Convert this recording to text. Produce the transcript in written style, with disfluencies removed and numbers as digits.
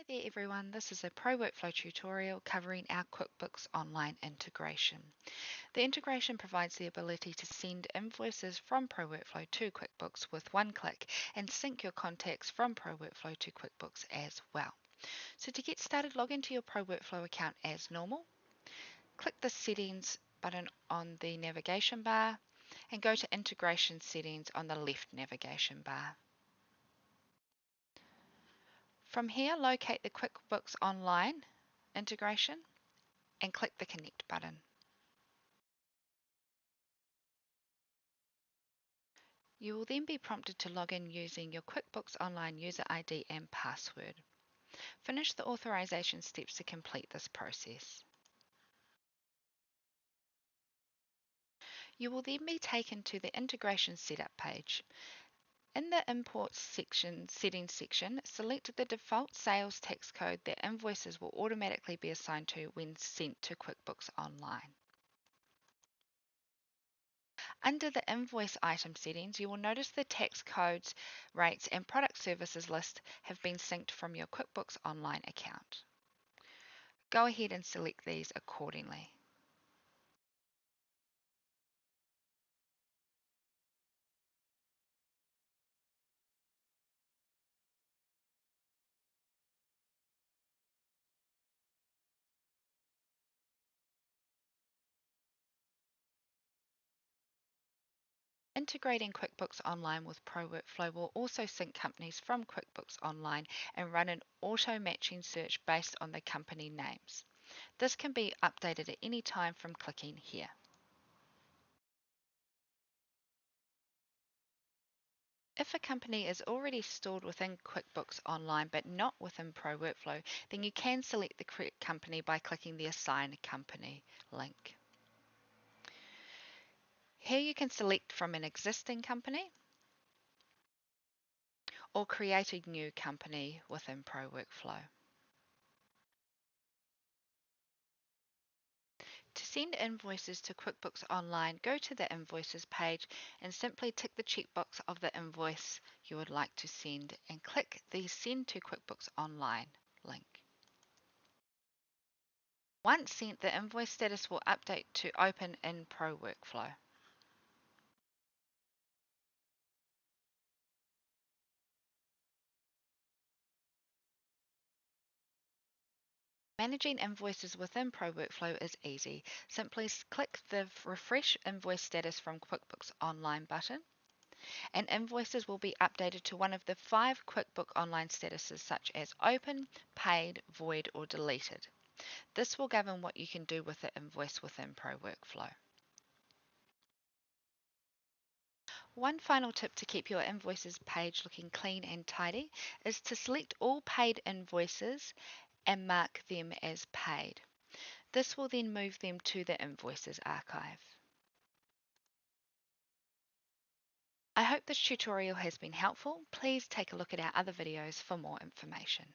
Hi there everyone, this is a ProWorkflow tutorial covering our QuickBooks Online integration. The integration provides the ability to send invoices from ProWorkflow to QuickBooks with one click and sync your contacts from ProWorkflow to QuickBooks as well. So to get started, log into your ProWorkflow account as normal, click the Settings button on the navigation bar and go to Integration Settings on the left navigation bar. From here, locate the QuickBooks Online integration and click the Connect button. You will then be prompted to log in using your QuickBooks Online user ID and password. Finish the authorization steps to complete this process. You will then be taken to the Integration Setup page. In the Import Settings section, select the default sales tax code that invoices will automatically be assigned to when sent to QuickBooks Online. Under the invoice item settings, you will notice the tax codes, rates, and product services list have been synced from your QuickBooks Online account. Go ahead and select these accordingly. Integrating QuickBooks Online with ProWorkflow will also sync companies from QuickBooks Online and run an auto-matching search based on the company names. This can be updated at any time from clicking here. If a company is already stored within QuickBooks Online but not within ProWorkflow, then you can select the correct company by clicking the Assign Company link. Here you can select from an existing company or create a new company within ProWorkflow. To send invoices to QuickBooks Online, go to the Invoices page and simply tick the checkbox of the invoice you would like to send and click the Send to QuickBooks Online link. Once sent, the invoice status will update to Open in ProWorkflow. Managing invoices within ProWorkflow is easy. Simply click the Refresh Invoice Status from QuickBooks Online button, and invoices will be updated to one of the 5 QuickBooks Online statuses such as Open, Paid, Void, or Deleted. This will govern what you can do with the invoice within ProWorkflow. One final tip to keep your invoices page looking clean and tidy is to select all paid invoices and mark them as paid. This will then move them to the Invoices archive. I hope this tutorial has been helpful. Please take a look at our other videos for more information.